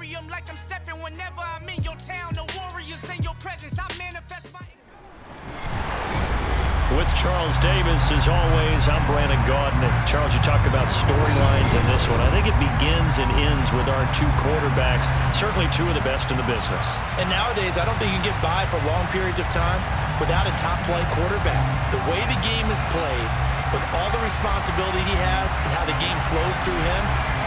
carry them like I'm Stephen. Whenever I'm in your town, the Warriors in your presence, I manifest my... With Charles Davis, as always, I'm Brandon Gaudin. Charles, you talk about storylines in this one. I think it begins and ends with our two quarterbacks, certainly two of the best in the business. And nowadays, I don't think you can get by for long periods of time without a top-flight quarterback. The way the game is played, with all the responsibility he has and how the game flows through him,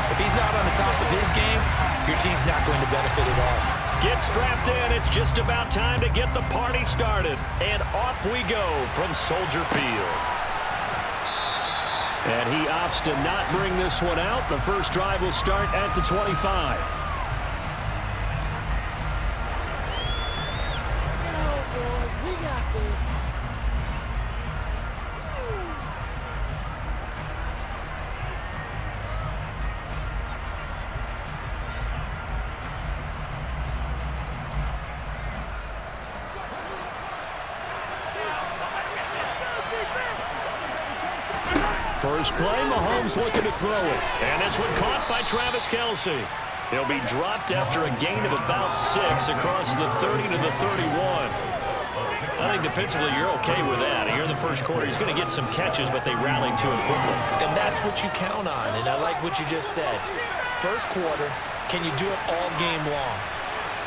if he's not on the top of his game, your team's not going to benefit at all. Get strapped in. It's just about time to get the party started. And off we go from Soldier Field. And he opts to not bring this one out. The first drive will start at the 25. First play, Mahomes looking to throw it. And this one caught by Travis Kelce. He'll be dropped after a gain of about 6 across the 30 to the 31. I think defensively you're okay with that. Here in the first quarter, he's going to get some catches, but they rallied to him quickly. And that's what you count on, and I like what you just said. First quarter, can you do it all game long?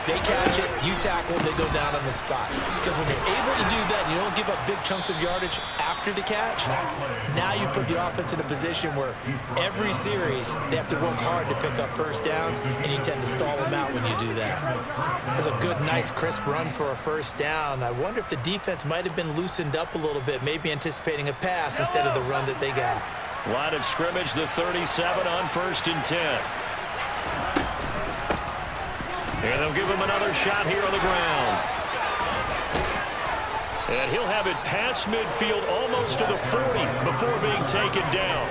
They catch it, you tackle, they go down on the spot. Because when you're able to do that, you don't give up big chunks of yardage after the catch. Now you put the offense in a position where every series they have to work hard to pick up first downs, and you tend to stall them out when you do that. That's a good, nice, crisp run for a first down. I wonder if the defense might have been loosened up a little bit, maybe anticipating a pass instead of the run that they got. Line of scrimmage, the 37 on 1st and 10. And they'll give him another shot here on the ground. And he'll have it past midfield almost to the 40 before being taken down.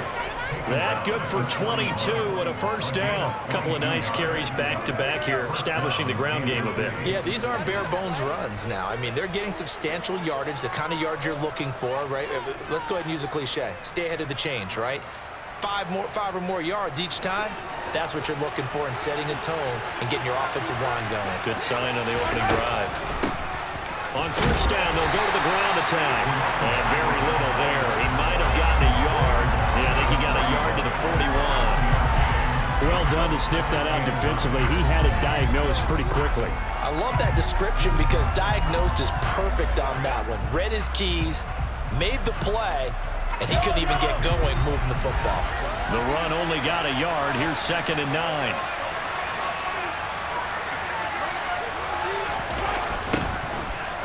That good for 22 and a first down. A couple of nice carries back-to-back here, establishing the ground game a bit. Yeah, these aren't bare-bones runs now. I mean, they're getting substantial yardage, the kind of yards you're looking for, right? Let's go ahead and use a cliche. Stay ahead of the change, right? 5 or more yards each time. That's what you're looking for in setting a tone and getting your offensive line going. Good sign on the opening drive. On first down, they'll go to the ground attack. And very little there. He might have gotten a yard. Yeah, I think he got a yard to the 41. Well done to sniff that out defensively. He had it diagnosed pretty quickly. I love that description because diagnosed is perfect on that one. Read his keys, made the play, and he couldn't even get going moving the football. The run only got a yard. Here's 2nd and 9.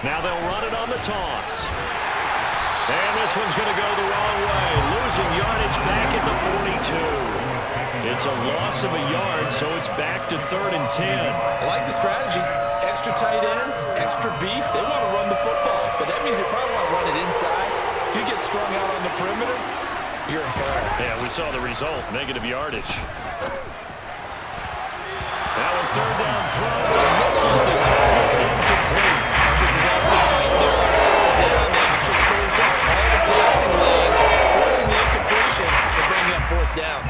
Now they'll run it on the toss. And this one's going to go the wrong way. Losing yardage back at the 42. It's a loss of a yard, so it's back to 3rd and 10. I like the strategy. Extra tight ends, extra beef. They want to run the football, but that means they probably want to run it inside. If you get strung out on the perimeter, you're in peril. Yeah, we saw the result, negative yardage. Now a 3rd down throw, misses the target, incomplete. Coverage is awfully tight there. Down, they actually closed out all the passing lanes, forcing the incompletion and bringing up 4th down.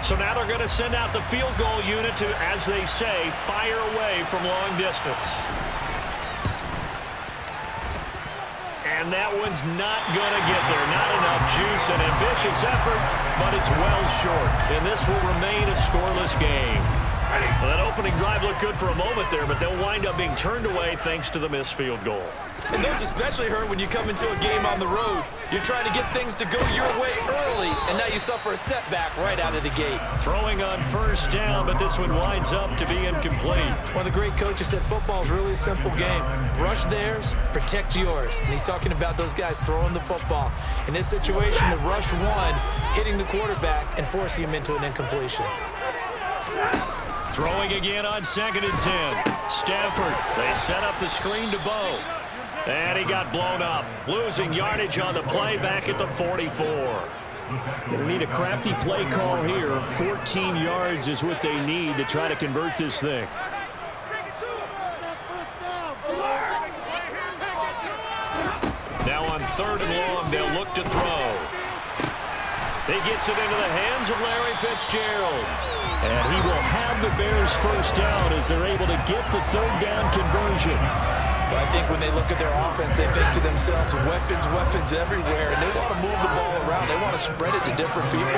So now they're going to send out the field goal unit to, as they say, fire away from long distance. And that one's not going to get there. Not enough juice, an ambitious effort, but it's well short. And this will remain a scoreless game. Well, that opening drive looked good for a moment there, but they'll wind up being turned away thanks to the missed field goal. And those especially hurt when you come into a game on the road. You're trying to get things to go your way early, and now you suffer a setback right out of the gate. Throwing on first down, but this one winds up to be incomplete. One of the great coaches said football is really a simple game. Rush theirs, protect yours. And he's talking about those guys throwing the football. In this situation, the rush one, hitting the quarterback and forcing him into an incompletion. Throwing again on 2nd and 10. Stafford, they set up the screen to Bo. And he got blown up. Losing yardage on the play back at the 44. They need a crafty play call here. 14 yards is what they need to try to convert this thing. Now on 3rd and long, they'll look to throw. He gets it into the hands of Larry Fitzgerald. And he will have the Bears first down as they're able to get the third down conversion. I think when they look at their offense, they think to themselves, weapons everywhere, and they want to move the ball around. They want to spread it to different people.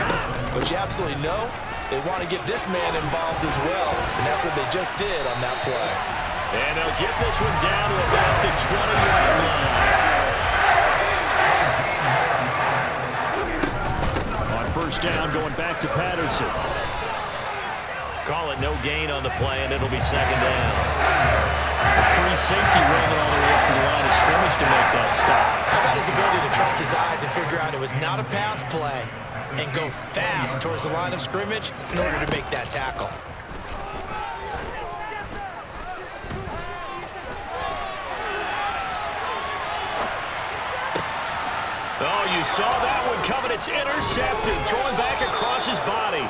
But you absolutely know they want to get this man involved as well, and that's what they just did on that play. And they'll get this one down to about the 20-yard line. On first down, going back to Patterson. Call it no gain on the play, and it'll be second down. A free safety running all the way up to the line of scrimmage to make that stop. How about his ability to trust his eyes and figure out it was not a pass play and go fast towards the line of scrimmage in order to make that tackle. Oh, you saw that one coming. It's intercepted, throwing back across his body.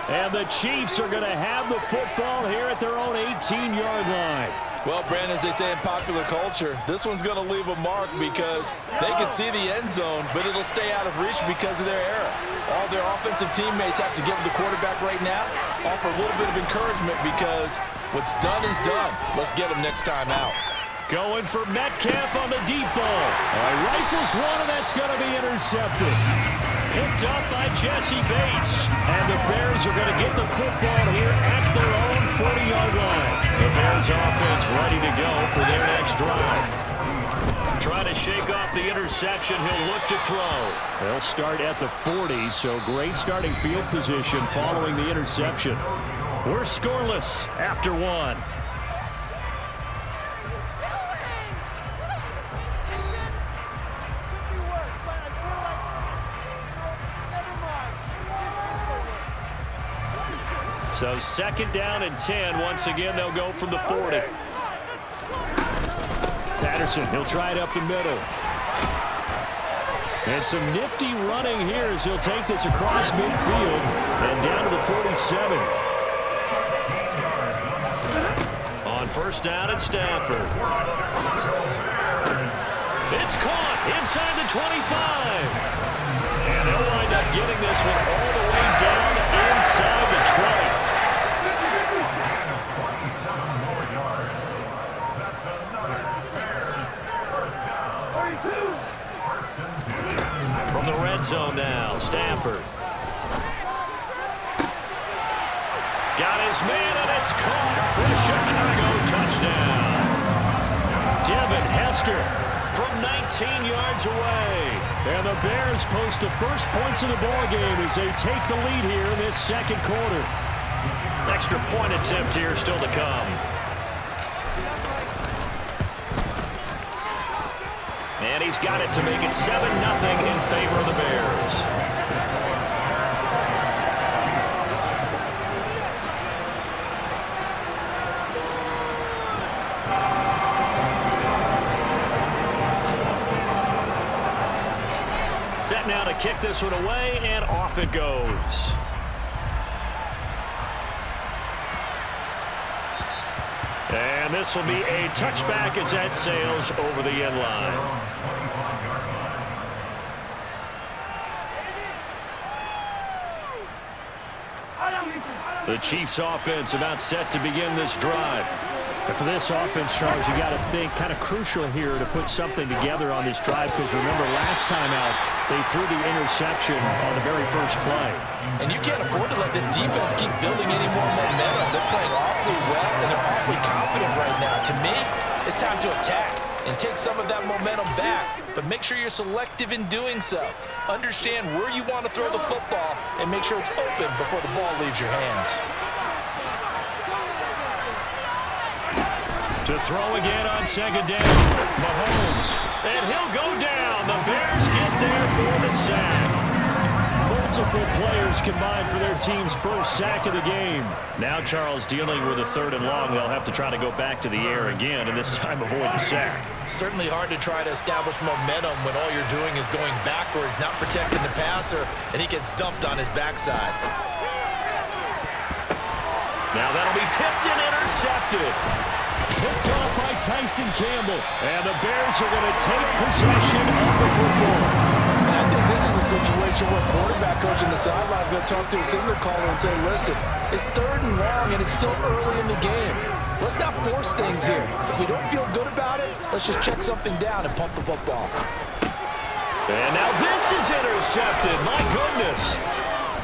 And the Chiefs are going to have the football here at their own 18-yard line. Well, Brandon, as they say in popular culture, this one's going to leave a mark because they can see the end zone, but it'll stay out of reach because of their error. All their offensive teammates have to give the quarterback right now, offer a little bit of encouragement because what's done is done. Let's get him next time out. Going for Metcalf on the deep ball. Rifles one, and that's going to be intercepted. Picked up by Jesse Bates. And the Bears are going to get the football here at their own 40-yard line. The Bears offense ready to go for their next drive. Trying to shake off the interception. He'll look to throw. They'll start at the 40, so great starting field position following the interception. We're scoreless after one. So second down and 10. Once again, they'll go from the 40. Patterson, he'll try it up the middle. And some nifty running here as he'll take this across midfield and down to the 47. On first down at Stafford. It's caught inside the 25. And they'll wind up getting this one all the way down inside the 20. From the red zone now, Stafford. Got his man, and it's caught for the Chicago touchdown. Devin Hester from 19 yards away. And the Bears post the first points of the ball game as they take the lead here in this second quarter. Extra point attempt here still to come. And he's got it to make it 7-0 in favor of the Bears. Set now to kick this one away, and off it goes. And this will be a touchback as that sails over the end line. The Chiefs offense about set to begin this drive. And for this offense, Charles, you got to think kind of crucial here to put something together on this drive because remember last time out they threw the interception on the very first play. And you can't afford to let this defense keep building any more momentum. They're playing awfully well and they're awfully confident right now. To me, it's time to attack and take some of that momentum back. But make sure you're selective in doing so. Understand where you want to throw the football and make sure it's open before the ball leaves your hands. To throw again on second down, Mahomes, and he'll go down. The Bears get there for the sack. Multiple players combined for their team's first sack of the game. Now Charles dealing with a 3rd and long. They'll have to try to go back to the air again, and this time avoid the sack. Certainly hard to try to establish momentum when all you're doing is going backwards, not protecting the passer, and he gets dumped on his backside. Now that'll be tipped and intercepted. Picked off by Tyson Campbell. And the Bears are going to take possession of the football. And I think this this is a situation where quarterback coach on the sideline is going to talk to a signal caller and say, listen, it's 3rd and long, and it's still early in the game. Let's not force things here. If we don't feel good about it, let's just check something down and pump the football. And now this is intercepted. My goodness.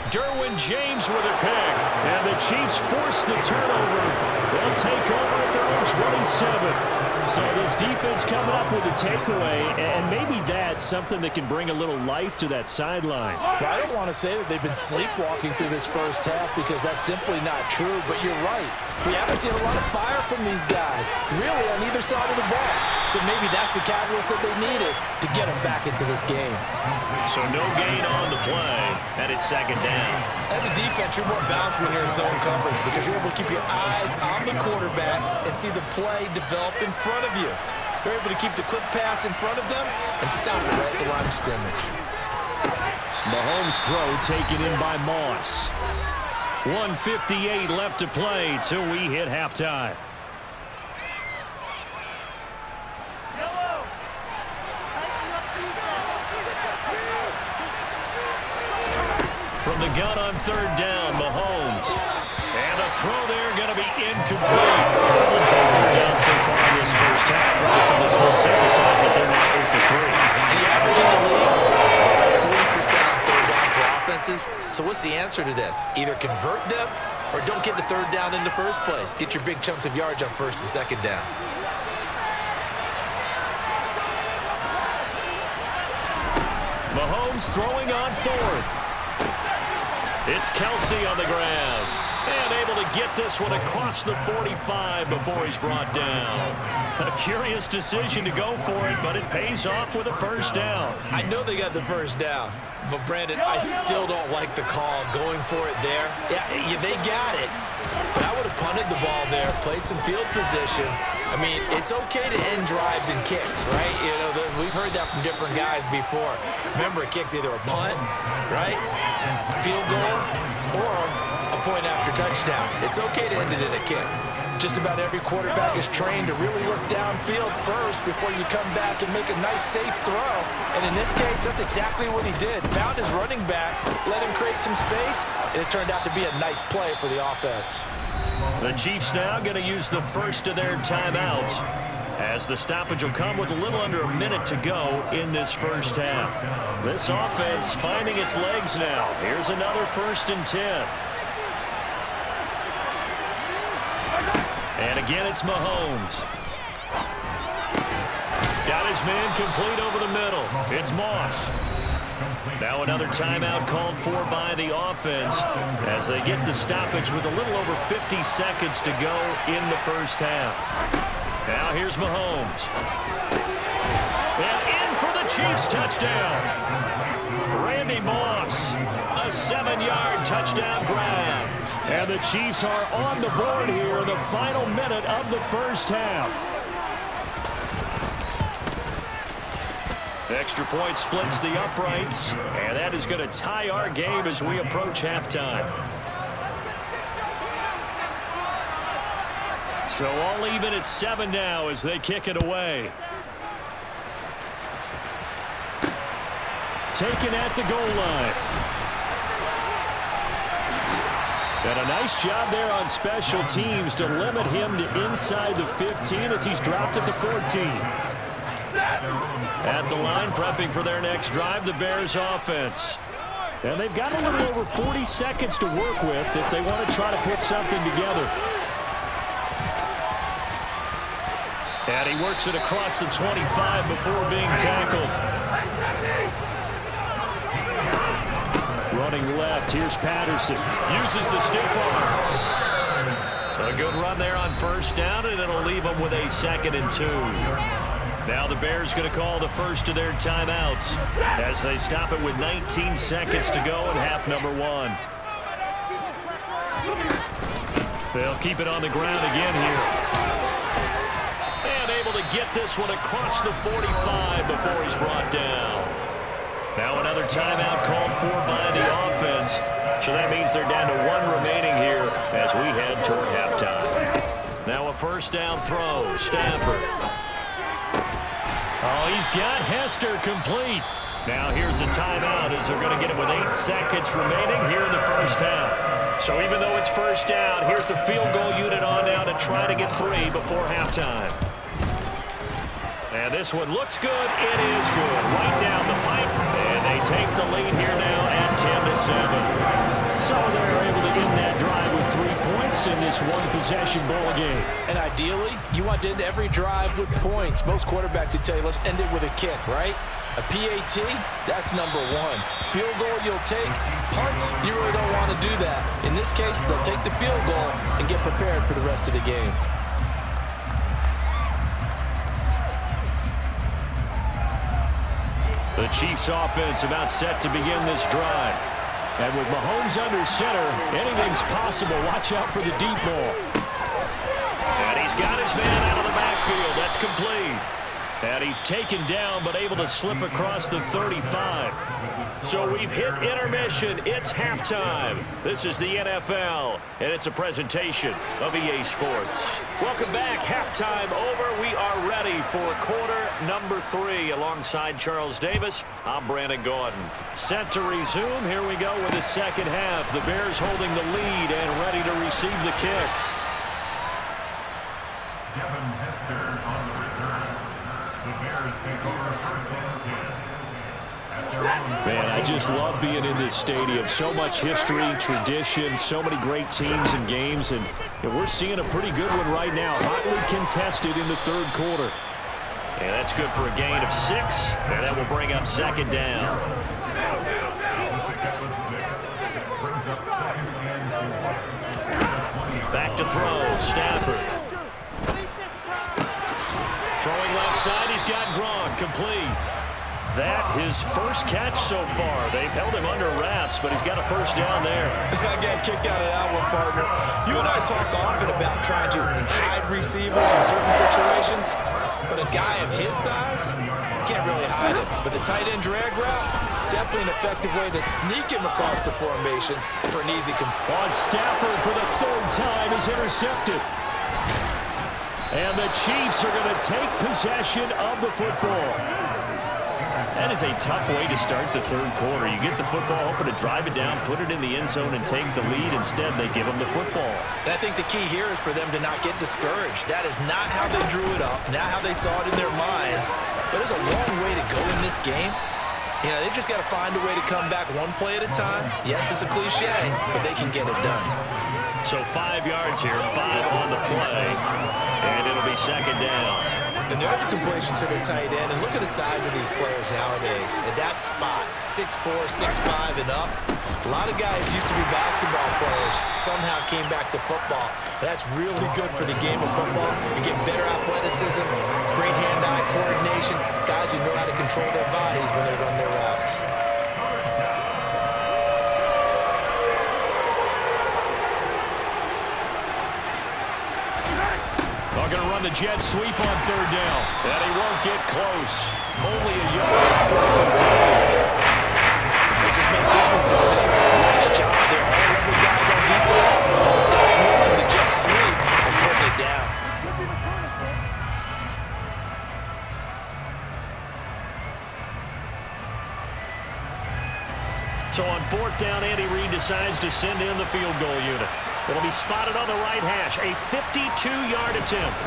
Derwin James with a pick. And the Chiefs force the turnover. They'll take over at their own 27. So this defense coming up with a takeaway, and maybe that's something that can bring a little life to that sideline. Well, I don't want to say that they've been sleepwalking through this first half because that's simply not true, but you're right. We haven't seen a lot of fire from these guys, really on either side of the ball. So maybe that's the catalyst that they needed to get them back into this game. So no gain on the play, and it's 2nd down. As a defense, you're more balanced when you're in zone coverage because you're able to keep your eyes on the quarterback and see the play develop in front of you. They're able to keep the quick pass in front of them and stop it right at the line of scrimmage. Mahomes' throw taken in by Moss. 1:58 left to play till we hit halftime. From the gun on 3rd down, Mahomes. And a throw there going to be incomplete. Problems on 3rd down so far in this first half. Relatively small sample size, but they're now 0 for 3. The average in the league is about 40% on 3rd down for offenses. So what's the answer to this? Either convert them or don't get the 3rd down in the first place. Get your big chunks of yards on 1st and 2nd down. Mahomes throwing on 4th. It's Kelsey on the ground. And able to get this one across the 45 before he's brought down. A curious decision to go for it, but it pays off with a 1st down. I know they got the 1st down, but Brandon, I still don't like the call going for it there. Yeah, they got it, but I would have punted the ball there, played some field position. I mean, it's okay to end drives and kicks, right? You know, we've heard that from different guys before. Remember, a kick's either a punt, right, field goal, or a point after touchdown. It's okay to end it in a kick. Just about every quarterback is trained to really look downfield first before you come back and make a nice, safe throw. And in this case, that's exactly what he did. Found his running back, let him create some space, and it turned out to be a nice play for the offense. The Chiefs now going to use the first of their timeouts, as the stoppage will come with a little under a minute to go in this first half. This offense finding its legs now. Here's another 1st and 10. And again, it's Mahomes. Got his man complete over the middle. It's Moss. Now another timeout called for by the offense as they get the stoppage with a little over 50 seconds to go in the first half. Now here's Mahomes. And in for the Chiefs touchdown. Randy Moss, a 7-yard touchdown grab. And the Chiefs are on the board here in the final minute of the first half. Extra point splits the uprights, and that is going to tie our game as we approach halftime. So all even at 7 now as they kick it away. Taken at the goal line. And a nice job there on special teams to limit him to inside the 15 as he's dropped at the 14. At the line, prepping for their next drive, the Bears offense. And they've got a little over 40 seconds to work with if they want to try to put something together. And he works it across the 25 before being tackled. Running left, here's Patterson. Uses the stiff arm. A good run there on 1st down, and it'll leave them with a 2nd and 2. Now the Bears going to call the first of their timeouts as they stop it with 19 seconds to go in half number 1. They'll keep it on the ground again here. And able to get this one across the 45 before he's brought down. Now another timeout called for by the offense. So that means they're down to 1 remaining here as we head toward halftime. Now a 1st down throw. Stafford. Oh, he's got Hester complete. Now here's a timeout as they're going to get it with 8 seconds remaining here in the first half. So even though it's first down, here's the field goal unit on now to try to get 3 before halftime. And this one looks good. It is good. Right down the pipe. And they take the lead here now at 10-7. So they're able to end that drive with 3 points in this one-possession ball game. And ideally, you want to end every drive with points. Most quarterbacks would tell you, let's end it with a kick, right? A PAT, that's number 1. Field goal you'll take. Punts, you really don't want to do that. In this case, they'll take the field goal and get prepared for the rest of the game. The Chiefs offense about set to begin this drive. And with Mahomes under center, anything's possible. Watch out for the deep ball. And he's got his man out of the backfield. That's complete. And he's taken down, but able to slip across the 35. So we've hit intermission. It's halftime. This is the NFL, and it's a presentation of EA Sports. Welcome back. Halftime over. We are ready for quarter number 3. Alongside Charles Davis, I'm Brandon Gordon. Set to resume. Here we go with the second half. The Bears holding the lead and ready to receive the kick. Man, I just love being in this stadium. So much history, tradition, so many great teams and games, and we're seeing a pretty good one right now. Hotly contested in the third quarter. And that's good for a gain of 6, and that will bring up second down. Back to throw, Stafford. Throwing left side, he's got Gronk, complete. That, his first catch so far. They've held him under wraps, but he's got a first down there. I got kicked out of that one, partner. You and I talk often about trying to hide receivers in certain situations, but a guy of his size can't really hide it. But the tight end drag route, definitely an effective way to sneak him across the formation for an easy on Stafford for the 3rd time is intercepted. And the Chiefs are going to take possession of the football. That is a tough way to start the third quarter. You get the football, hoping to drive it down, put it in the end zone, and take the lead. Instead, they give them the football. And I think the key here is for them to not get discouraged. That is not how they drew it up, not how they saw it in their minds. But there's a long way to go in this game. You know, they've just got to find a way to come back one play at a time. Yes, it's a cliche, but they can get it done. So 5 yards here, 5 on the play, and it'll be second down. And there's a completion to the tight end. And look at the size of these players nowadays. At that spot, 6'4", 6'5", and up. A lot of guys used to be basketball players, somehow came back to football. That's really good for the game of football. You get better athleticism, great hand-eye coordination, guys who know how to control their bodies when they run their routes. They're going to run the jet sweep on 3rd down. And he won't get close. Only a yard for the They just make this one succinct. Nice job there. All 11 guys on defense. Diagnosing the jet sweep and putting it down. So on 4th down, Andy Reid decides to send in the field goal unit. It'll be spotted on the right hash. A 52-yard attempt.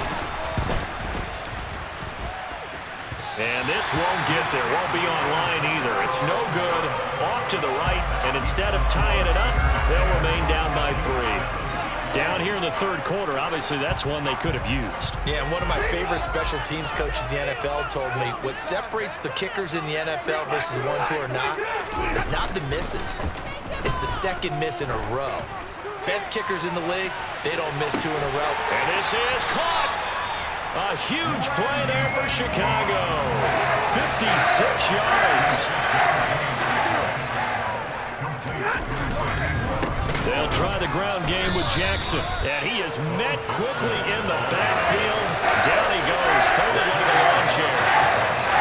And this won't get there. Won't be on line either. It's no good. Off to the right. And instead of tying it up, they'll remain down by 3. Down here in the third quarter, obviously that's one they could have used. Yeah, and one of my favorite special teams coaches in the NFL told me what separates the kickers in the NFL versus the ones who are not is not the misses. It's the second miss in a row. Best kickers in the league, they don't miss 2 in a row. And this is caught. A huge play there for Chicago. 56 yards. They'll try the ground game with Jackson. And he is met quickly in the backfield. Down he goes, folded like a lawn chair.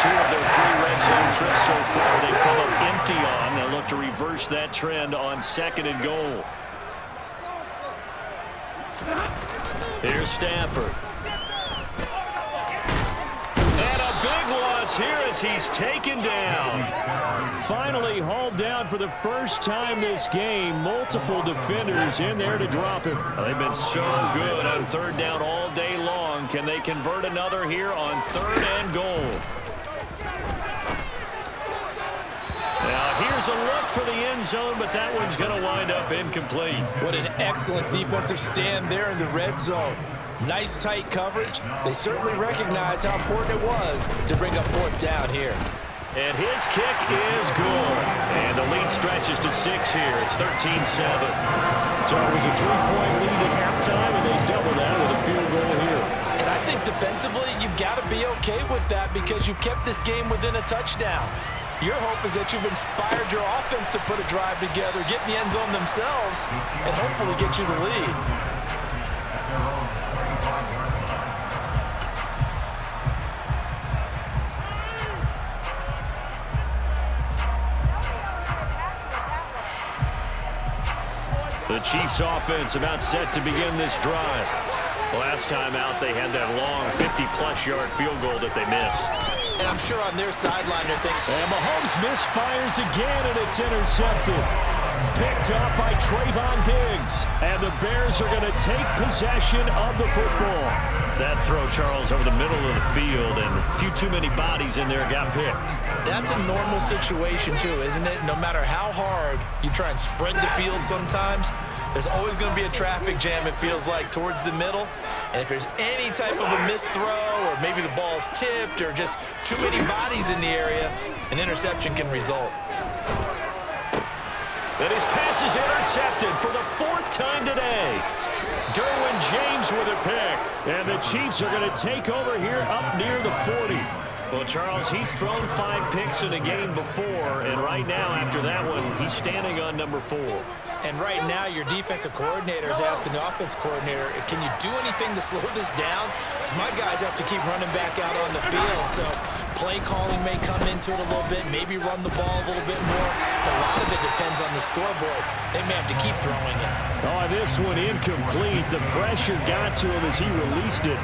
2 of their 3 red zone trips so far they've come up empty on. They'll look to reverse that trend on 2nd and goal. Here's Stafford. And a big loss here as he's taken down. Finally hauled down for the first time this game. Multiple defenders in there to drop him. They've been so good on third down all day long. Can they convert another here on 3rd and goal? Now here's a look for the end zone, but that one's going to wind up incomplete. What an excellent defensive stand there in the red zone. Nice tight coverage. They certainly recognized how important it was to bring up 4th down here. And his kick is good. And the lead stretches to 6 here. It's 13-7. So it was a 3-point lead at halftime, and they double that with a field goal here. And I think defensively, you've got to be okay with that because you've kept this game within a touchdown. Your hope is that you've inspired your offense to put a drive together, get in the end zone themselves, and hopefully get you the lead. The Chiefs offense about set to begin this drive. Last time out, they had that long 50-plus yard field goal that they missed. And I'm sure on their sideline they're thinking, and Mahomes misfires again, and it's intercepted. Picked up by Trayvon Diggs. And the Bears are going to take possession of the football. That throw, Charles, over the middle of the field, and a few too many bodies in there got picked. That's a normal situation, too, isn't it? No matter how hard you try and spread the field sometimes, there's always going to be a traffic jam, it feels like, towards the middle. And if there's any type of a missed throw, or maybe the ball's tipped, or just too many bodies in the area, an interception can result. And his pass is intercepted for the 4th time today. Derwin James with a pick. And the Chiefs are going to take over here up near the 40. Well, Charles, he's thrown 5 picks in a game before, and right now, after that one, he's standing on number 4. And right now, your defensive coordinator is asking the offense coordinator, can you do anything to slow this down? Because my guys have to keep running back out on the field. So play calling may come into it a little bit, maybe run the ball a little bit more. But a lot of it depends on the scoreboard. They may have to keep throwing it. Oh, this one incomplete. The pressure got to him as he released it.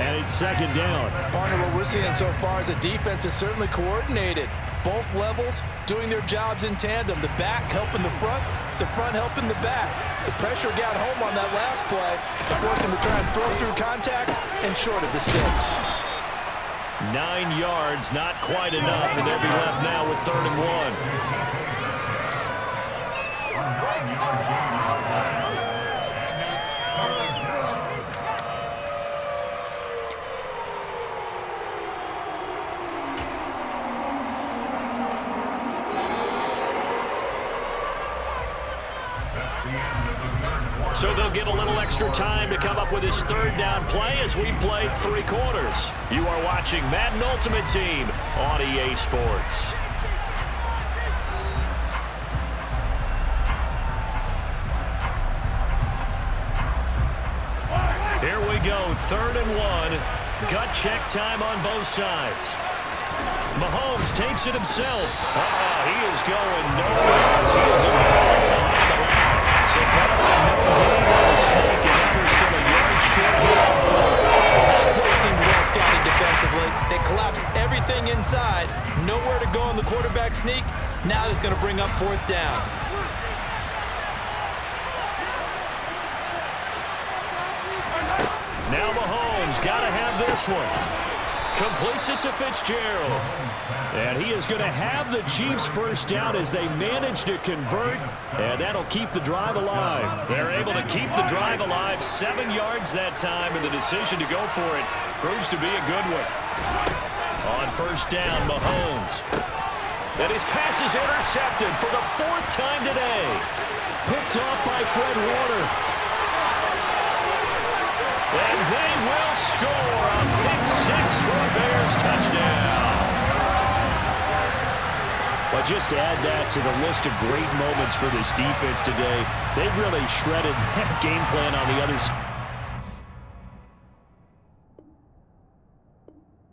And it's 2nd down. Partner, what we're seeing so far is the defense is certainly coordinated. Both levels doing their jobs in tandem. The back helping the front helping the back. The pressure got home on that last play to force him to try and throw through contact and short of the sticks. 9 yards, not quite enough, and they'll be left now with 3rd and 1. So they'll get a little extra time to come up with his 3rd down play as we played 3 quarters. You are watching Madden Ultimate Team on EA Sports. Here we go, 3rd and 1. Gut check time on both sides. Mahomes takes it himself. He is going nowhere as he is involved behind the line. So probably no gain on the sneak, and now they're still a yard short here on 4th. That play seemed well scouted defensively. They collapsed everything inside. Nowhere to go on the quarterback sneak. Now he's going to bring up 4th down. Now Mahomes got to have this one. Completes it to Fitzgerald. And he is going to have the Chiefs 1st down as they manage to convert, and that'll keep the drive alive. They're able to keep the drive alive, 7 yards that time, and the decision to go for it proves to be a good one. On 1st down, Mahomes. And his pass is intercepted for the 4th time today. Picked off by Fred Warner. And they will score a pick 6 for a Bears touchdown. But just to add that to the list of great moments for this defense today, they've really shredded that game plan on the other side.